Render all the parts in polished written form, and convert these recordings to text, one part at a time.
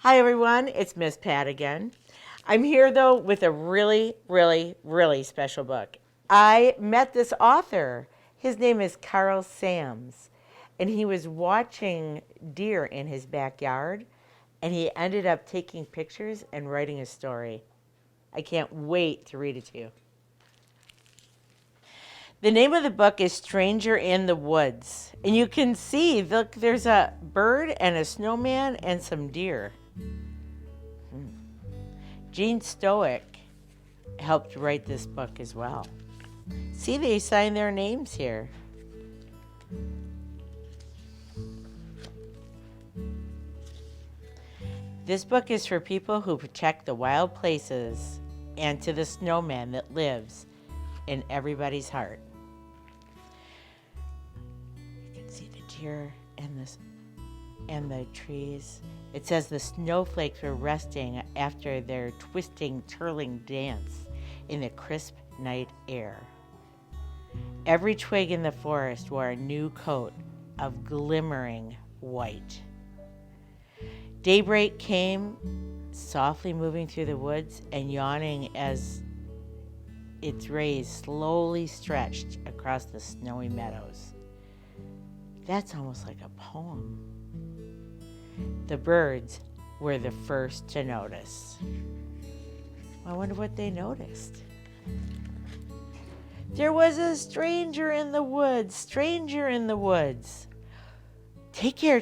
Hi everyone, it's Miss Pat again. I'm here though with a really, really, really special book. I met this author. His name is Carl Sams, and he was watching deer in his backyard, and he ended up taking pictures and writing a story. I can't wait to read it to you. The name of the book is Stranger in the Woods, and you can see, look, there's a bird and a snowman and some deer. Gene Stoic helped write this book as well. See, they signed their names here. This book is for people who protect the wild places and to the snowman that lives in everybody's heart. You can see the deer and the trees. It says the snowflakes were resting after their twisting, twirling dance in the crisp night air. Every twig in the forest wore a new coat of glimmering white. Daybreak came, softly moving through the woods and yawning as its rays slowly stretched across the snowy meadows. That's almost like a poem. The birds were the first to notice. I wonder what they noticed. There was a stranger in the woods, stranger in the woods. Take care,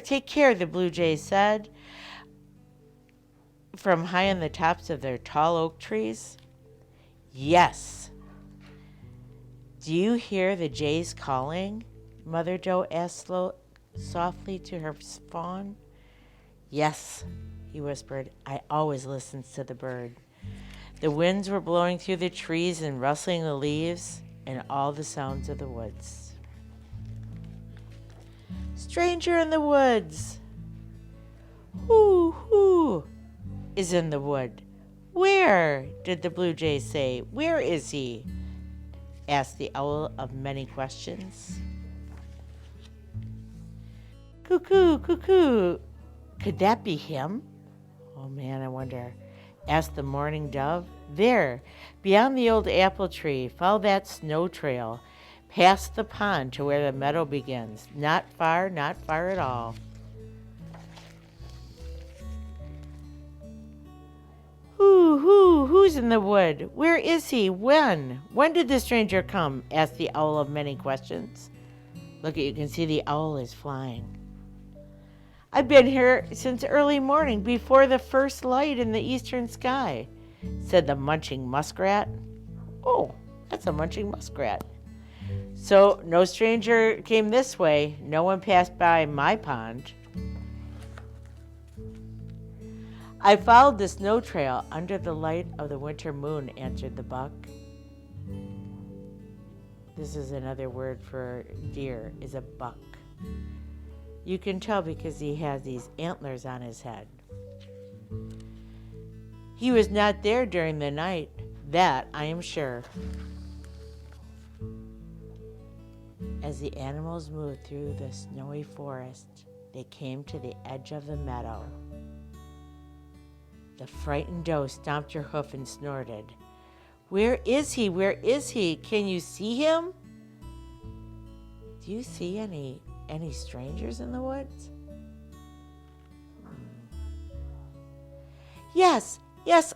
the blue jays said from high on the tops of their tall oak trees. Yes. Do you hear the jays calling? Mother Doe asked softly to her fawn. Yes, he whispered. I always listen to the bird. The winds were blowing through the trees and rustling the leaves and all the sounds of the woods. Stranger in the woods. Who is in the wood? Where? Did the blue jay say. Where is he? Asked the owl of many questions. Cuckoo, cuckoo. Could that be him? Oh man, I wonder. Asked the mourning dove. There, beyond the old apple tree, follow that snow trail, past the pond to where the meadow begins. Not far at all. Who's in the wood? Where is he? When? When did the stranger come? Asked the owl of many questions. Look, you can see the owl is flying. I've been here since early morning, before the first light in the eastern sky, said the munching muskrat. Oh, that's a munching muskrat. So no stranger came this way. No one passed by my pond. I followed the snow trail under the light of the winter moon, answered the buck. This is another word for deer, is a buck. You can tell because he has these antlers on his head. He was not there during the night, that I am sure. As the animals moved through the snowy forest, they came to the edge of the meadow. The frightened doe stomped her hoof and snorted. Where is he? Where is he? Can you see him? Do you see any strangers in the woods? Yes,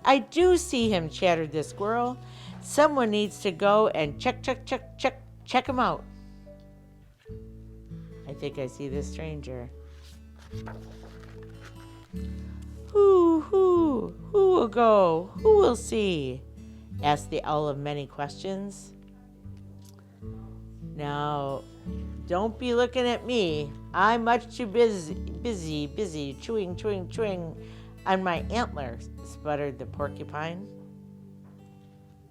I do see him, chattered the squirrel. Someone needs to go and check him out. I think I see this stranger. Who will go? Who will see? Asked the owl of many questions. Now, don't be looking at me. I'm much too busy chewing on my antlers, sputtered the porcupine.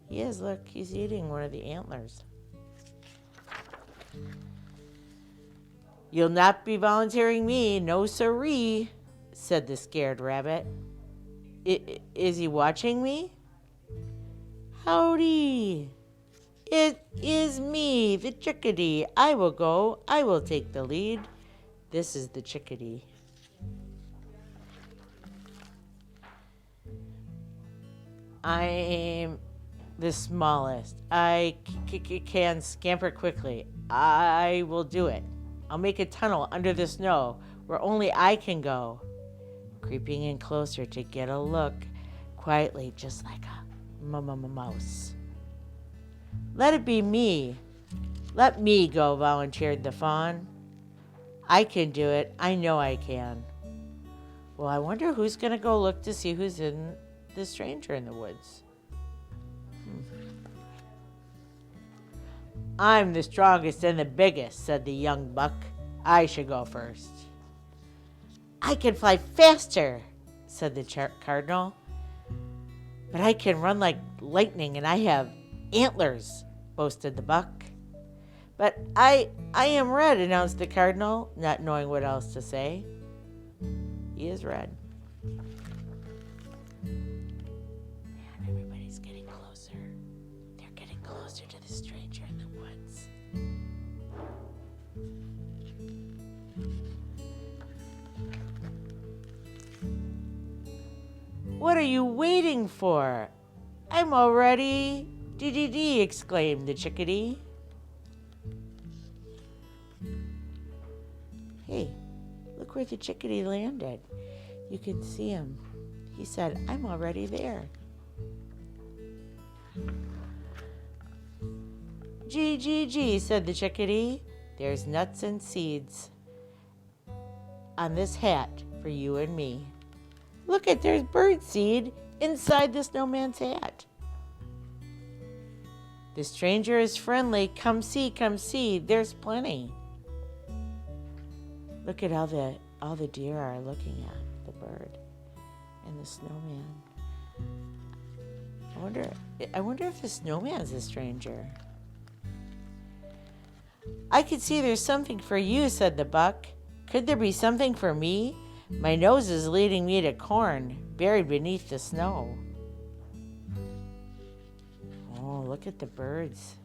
He is, look, he's eating one of the antlers. You'll not be volunteering me, no siree, said the scared rabbit. Is he watching me? Howdy. It is me, the chickadee. I will go. I will take the lead. This is the chickadee. I'm the smallest. I can scamper quickly. I will do it. I'll make a tunnel under the snow where only I can go. Creeping in closer to get a look, quietly, just like a mouse. Let it be me. Let me go, volunteered the fawn. I can do it. I know I can. Well, I wonder who's going to go look to see who's in the stranger in the woods. I'm the strongest and the biggest, said the young buck. I should go first. I can fly faster, said the cardinal. But I can run like lightning and I have antlers, boasted the buck. But I am red, announced the cardinal, not knowing what else to say. He is red. Man, everybody's getting closer. They're getting closer to the stranger in the woods. What are you waiting for? I'm already... Dee, exclaimed the chickadee. Hey, look where the chickadee landed. You can see him. He said, I'm already there. Gee, said the chickadee. There's nuts and seeds on this hat for you and me. Look there's bird seed inside the snowman's hat. The stranger is friendly. Come see. There's plenty. Look at all the deer are looking at the bird and the snowman. I wonder if the snowman's a stranger. I could see there's something for you, said the buck. Could there be something for me? My nose is leading me to corn buried beneath the snow. Oh, look at the birds.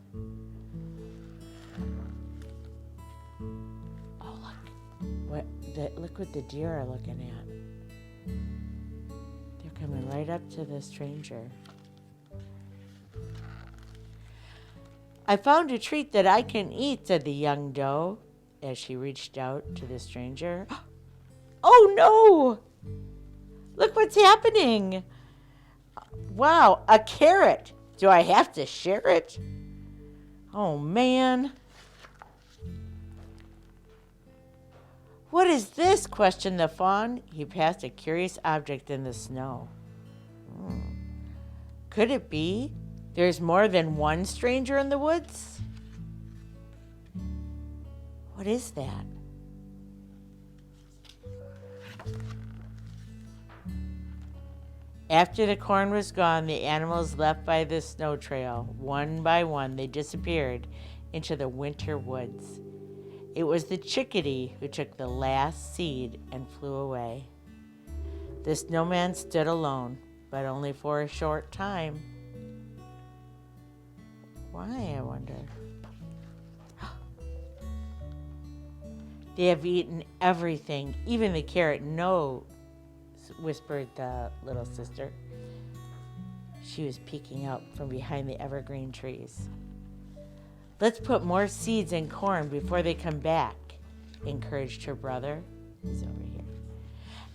Oh, look what the deer are looking at. They're coming right up to the stranger. I found a treat that I can eat, said the young doe as she reached out to the stranger. Oh no! Look what's happening. Wow, a carrot. Do I have to share it? Oh man. What is this? Questioned the fawn. He passed a curious object in the snow. Could it be there's more than one stranger in the woods? What is that? After the corn was gone, the animals left by the snow trail, one by one, they disappeared into the winter woods. It was the chickadee who took the last seed and flew away. The snowman stood alone, but only for a short time. Why, I wonder? They have eaten everything, even the carrot. No, whispered the little sister. She was peeking out from behind the evergreen trees. Let's put more seeds in corn before they come back, encouraged her brother. He's over here.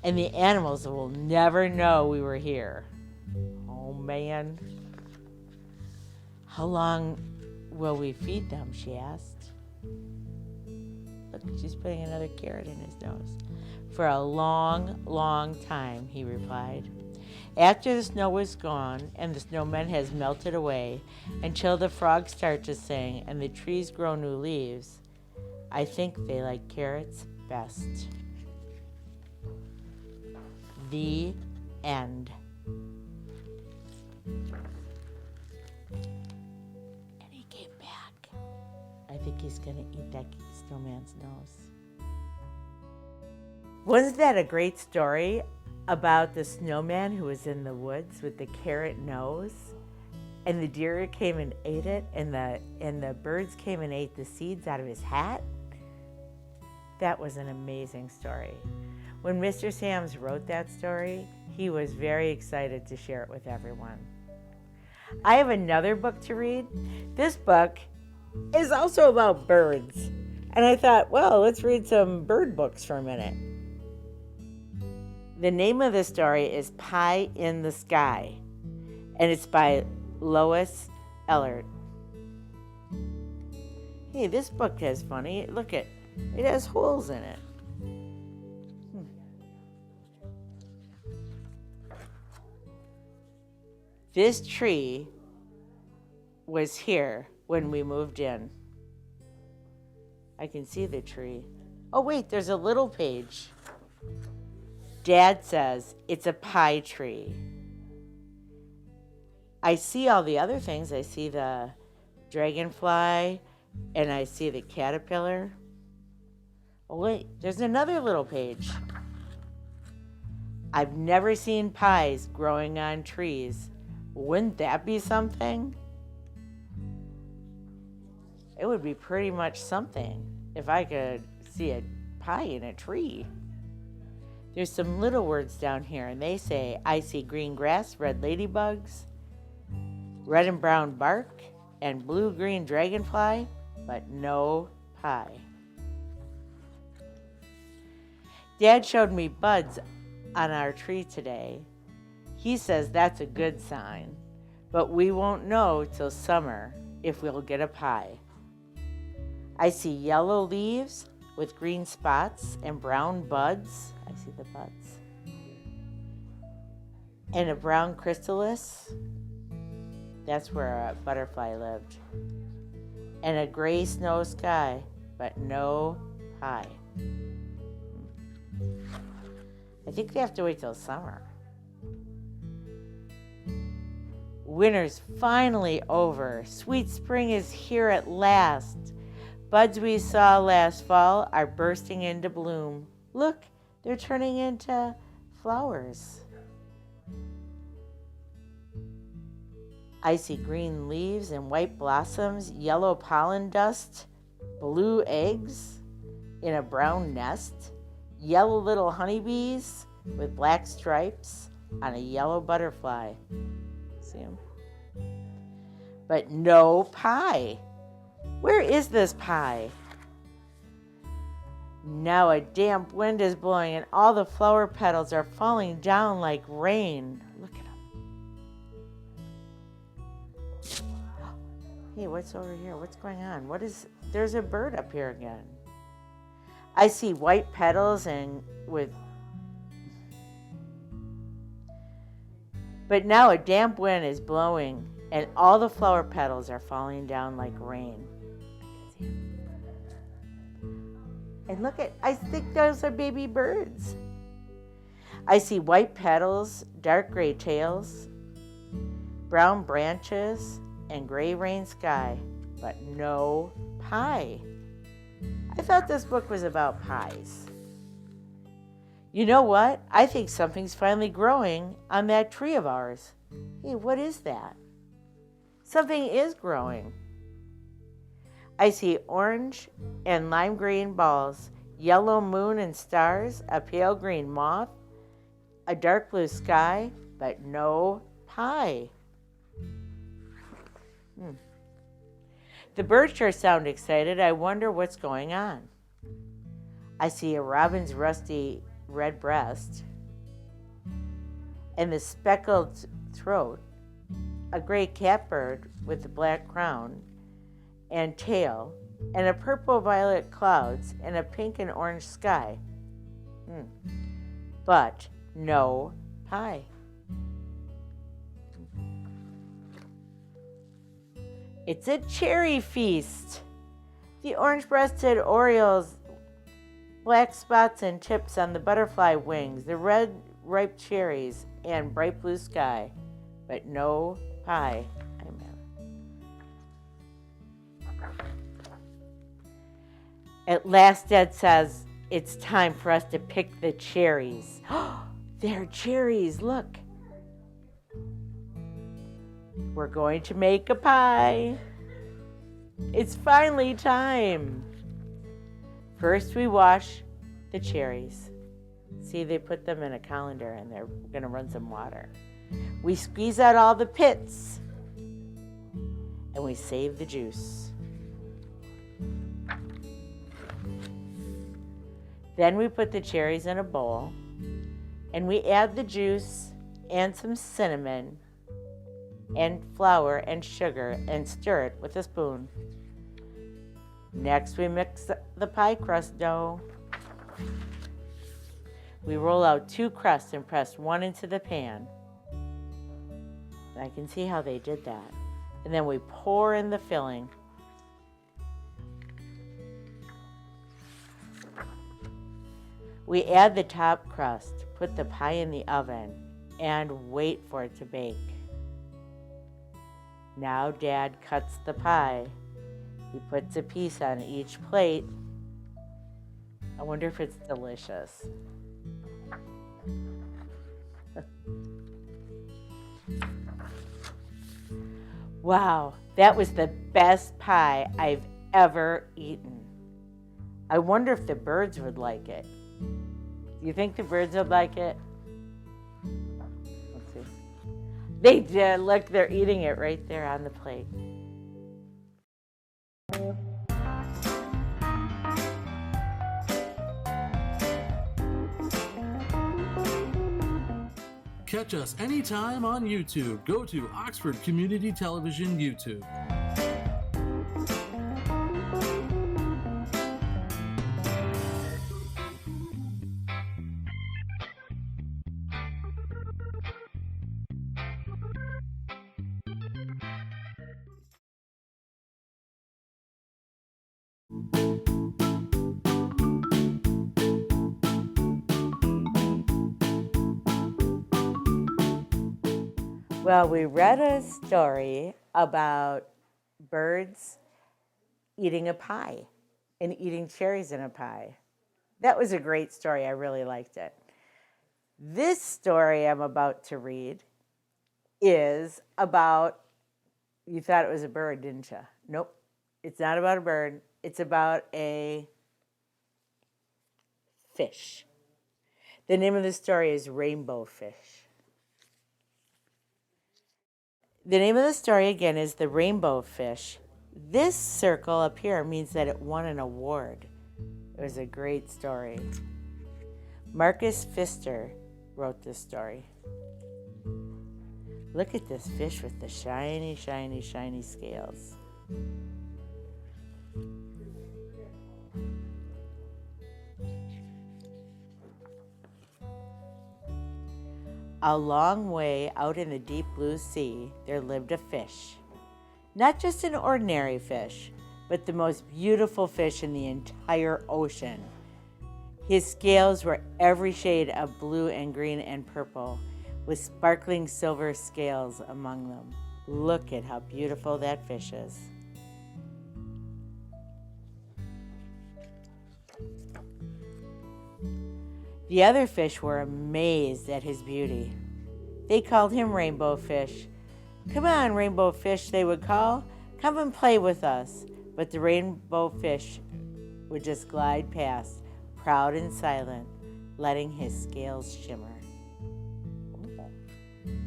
And the animals will never know we were here. Oh, man. How long will we feed them, she asked. Look, she's putting another carrot in his nose. For a long, long time, he replied. After the snow was gone and the snowman has melted away, until the frogs start to sing and the trees grow new leaves, I think they like carrots best. The end. And he came back. I think he's going to eat that snowman's nose. Wasn't that a great story about the snowman who was in the woods with the carrot nose? And the deer came and ate it, and the birds came and ate the seeds out of his hat? That was an amazing story. When Mr. Sams wrote that story, he was very excited to share it with everyone. I have another book to read. This book is also about birds. And I thought, well, let's read some bird books for a minute. The name of the story is Pie in the Sky, and it's by Lois Ehlert. Hey, this book is funny. Look at it has holes in it. This tree was here when we moved in. I can see the tree. Oh, wait, there's a little page. Dad says it's a pie tree. I see all the other things. I see the dragonfly and I see the caterpillar. Oh, wait, there's another little page. I've never seen pies growing on trees. Wouldn't that be something? It would be pretty much something if I could see a pie in a tree. There's some little words down here, and they say, I see green grass, red ladybugs, red and brown bark, and blue-green dragonfly, but no pie. Dad showed me buds on our tree today. He says that's a good sign, but we won't know till summer if we'll get a pie. I see yellow leaves with green spots and brown buds. I see the buds. And a brown chrysalis. That's where a butterfly lived. And a gray snow sky, but no pie. I think they have to wait till summer. Winter's finally over. Sweet spring is here at last. Buds we saw last fall are bursting into bloom. Look, they're turning into flowers. I see green leaves and white blossoms, yellow pollen dust, blue eggs in a brown nest, yellow little honeybees with black stripes on a yellow butterfly. See them? But no pie. Where is this pie? Now a damp wind is blowing and all the flower petals are falling down like rain. Look at them. Hey, what's over here? What's going on? There's a bird up here again. I see white petals but now a damp wind is blowing and all the flower petals are falling down like rain. And I think those are baby birds. I see white petals, dark gray tails, brown branches, and gray rain sky, but no pie. I thought this book was about pies. You know what? I think something's finally growing on that tree of ours. Hey, what is that? Something is growing. I see orange and lime green balls, yellow moon and stars, a pale green moth, a dark blue sky, but no pie. The birds sure sound excited. I wonder what's going on. I see a robin's rusty red breast and the speckled throat, a gray catbird with a black crown and tail, and a purple-violet clouds and a pink and orange sky. But no pie. It's a cherry feast. The orange-breasted orioles, black spots and tips on the butterfly wings, the red ripe cherries, and bright blue sky, but no pie. At last, Dad says, it's time for us to pick the cherries. They're cherries, look. We're going to make a pie. It's finally time. First, we wash the cherries. See, they put them in a colander and they're going to run some water. We squeeze out all the pits. and we save the juice. Then we put the cherries in a bowl, and we add the juice and some cinnamon and flour and sugar and stir it with a spoon. Next, we mix the pie crust dough. We roll out 2 crusts and press one into the pan. I can see how they did that. And then we pour in the filling. We add the top crust, put the pie in the oven, and wait for it to bake. Now Dad cuts the pie. He puts a piece on each plate. I wonder if it's delicious. Wow, that was the best pie I've ever eaten. I wonder if the birds would like it. Do you think the birds would like it? Let's see. They did. Look, they're eating it right there on the plate. Catch us anytime on YouTube. Go to Oxford Community Television YouTube. Well, we read a story about birds eating a pie and eating cherries in a pie. That was a great story. I really liked it. This story I'm about to read is about, you thought it was a bird, didn't you? Nope, it's not about a bird. It's about a fish. The name of the story is Rainbow Fish. The name of the story again is The Rainbow Fish. This circle up here means that it won an award. It was a great story. Marcus Pfister wrote this story. Look at this fish with the shiny, shiny, shiny scales. A long way out in the deep blue sea, there lived a fish. Not just an ordinary fish, but the most beautiful fish in the entire ocean. His scales were every shade of blue and green and purple, with sparkling silver scales among them. Look at how beautiful that fish is. The other fish were amazed at his beauty. They called him Rainbow Fish. "Come on, Rainbow Fish," they would call. "Come and play with us." But the Rainbow Fish would just glide past, proud and silent, letting his scales shimmer.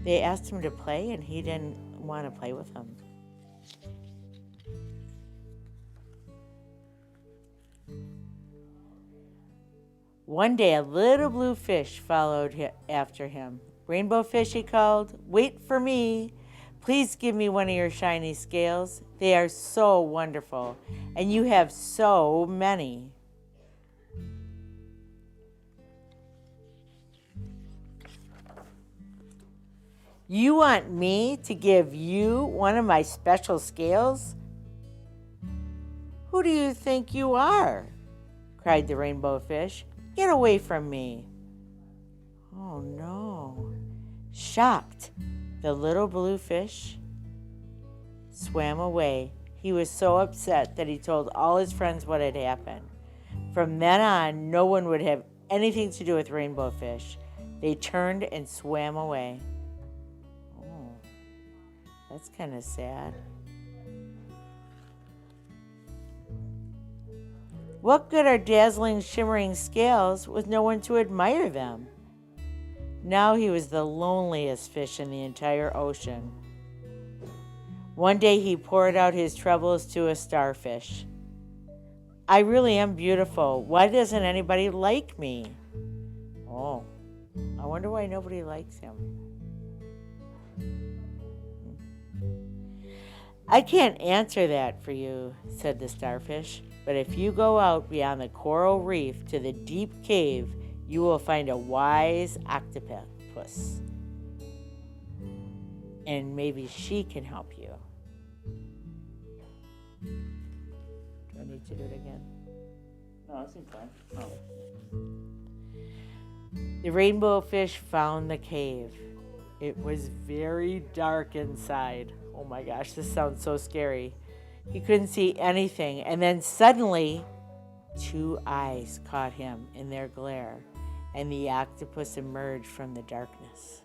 They asked him to play, and he didn't want to play with them. One day, a little blue fish followed after him. "Rainbow Fish," he called, "wait for me. Please give me one of your shiny scales. They are so wonderful, and you have so many." "You want me to give you one of my special scales? Who do you think you are?" cried the Rainbow Fish. "Get away from me." Oh no. Shocked, the little blue fish swam away. He was so upset that he told all his friends what had happened. From then on, no one would have anything to do with Rainbow Fish. They turned and swam away. Oh, that's kind of sad. What good are dazzling, shimmering scales with no one to admire them? Now he was the loneliest fish in the entire ocean. One day he poured out his troubles to a starfish. I really am beautiful. Why doesn't anybody like me? Oh, I wonder why nobody likes him. I can't answer that for you, said the starfish, but if you go out beyond the coral reef to the deep cave, you will find a wise octopus. And maybe she can help you. Do I need to do it again? No, that seems fine. Oh. The rainbow fish found the cave. It was very dark inside. Oh my gosh, this sounds so scary. He couldn't see anything, and then suddenly, 2 eyes caught him in their glare, and the octopus emerged from the darkness.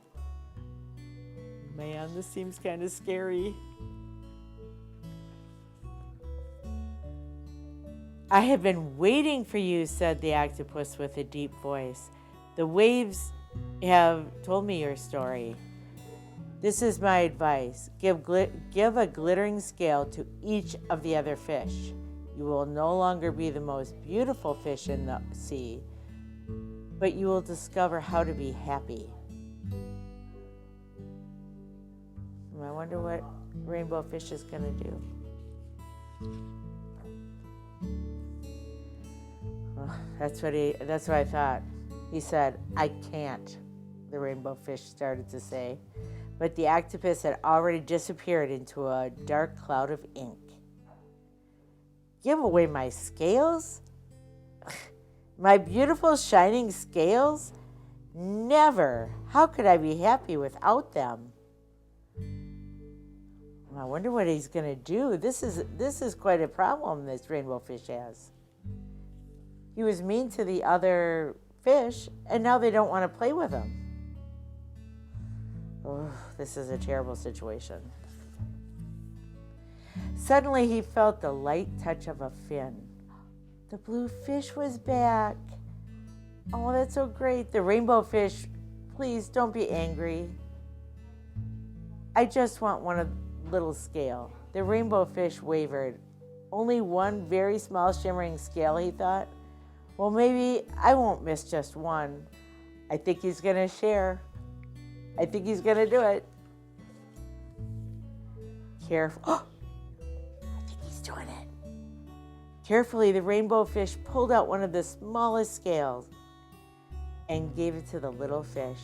Man, this seems kind of scary. I have been waiting for you, said the octopus with a deep voice. The waves have told me your story. This is my advice. Give a glittering scale to each of the other fish. You will no longer be the most beautiful fish in the sea, but you will discover how to be happy. I wonder what rainbow fish is going to do. Oh, that's what I thought. He said, I can't, the rainbow fish started to say. But the octopus had already disappeared into a dark cloud of ink. Give away my scales? My beautiful shining scales? Never. How could I be happy without them? I wonder what he's going to do. This is quite a problem this rainbow fish has. He was mean to the other fish, and now they don't want to play with him. Oh, this is a terrible situation. Suddenly he felt the light touch of a fin. The blue fish was back. Oh, that's so great. The rainbow fish, please don't be angry. I just want one little scale. The rainbow fish wavered. Only one very small shimmering scale, he thought. Well, maybe I won't miss just one. I think he's going to share. I think he's going to do it. Careful. Oh, I think he's doing it. Carefully, the rainbow fish pulled out one of the smallest scales and gave it to the little fish.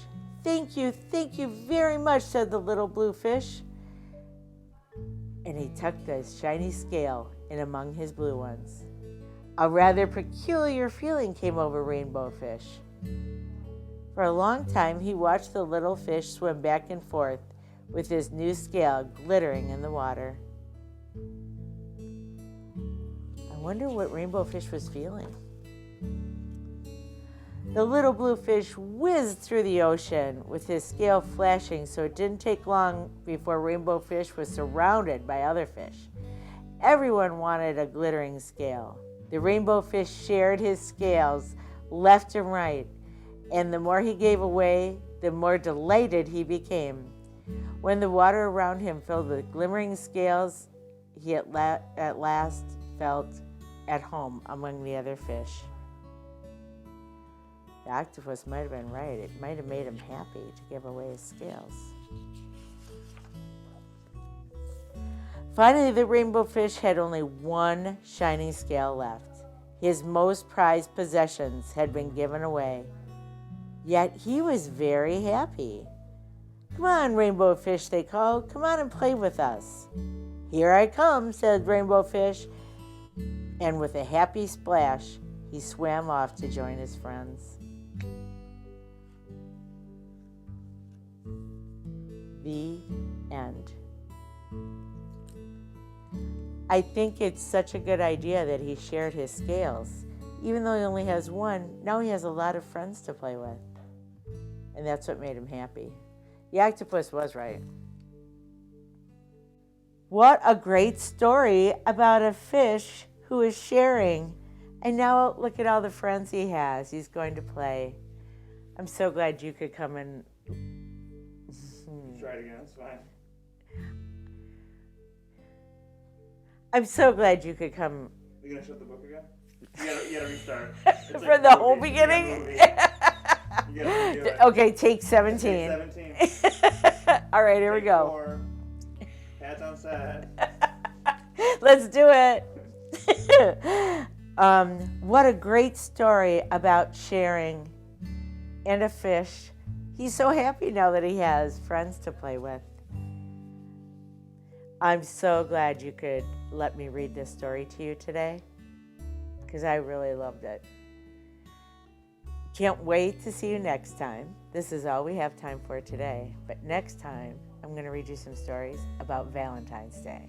Thank you very much, said the little blue fish. And he tucked the shiny scale in among his blue ones. A rather peculiar feeling came over Rainbow Fish. For a long time, he watched the little fish swim back and forth with his new scale glittering in the water. I wonder what Rainbow Fish was feeling. The little blue fish whizzed through the ocean with his scale flashing, so it didn't take long before Rainbow Fish was surrounded by other fish. Everyone wanted a glittering scale. The rainbow fish shared his scales left and right, and the more he gave away, the more delighted he became. When the water around him filled with glimmering scales, he at last felt at home among the other fish. The octopus might have been right. It might have made him happy to give away his scales. Finally, the rainbow fish had only one shining scale left. His most prized possessions had been given away. Yet he was very happy. Come on, rainbow fish, they called. Come on and play with us. Here I come, said rainbow fish. And with a happy splash, he swam off to join his friends. The end. I think it's such a good idea that he shared his scales. Even though he only has one, now he has a lot of friends to play with. And that's what made him happy. The octopus was right. What a great story about a fish who is sharing. And now look at all the friends he has. He's going to play. I'm so glad you could come and... Try it again, it's fine. I'm so glad you could come. You gonna shut the book again? You gotta restart. It's For the whole beginning? You gotta redo it. Okay, take 17. Take 17. All right, here we Take go. 4. Pat's on set. Let's do it. What a great story about sharing and a fish. He's so happy now that he has friends to play with. I'm so glad you could let me read this story to you today, because I really loved it. Can't wait to see you next time. This is all we have time for today, but next time I'm going to read you some stories about Valentine's Day.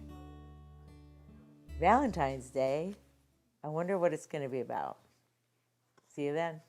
Valentine's Day, I wonder what it's going to be about. See you then.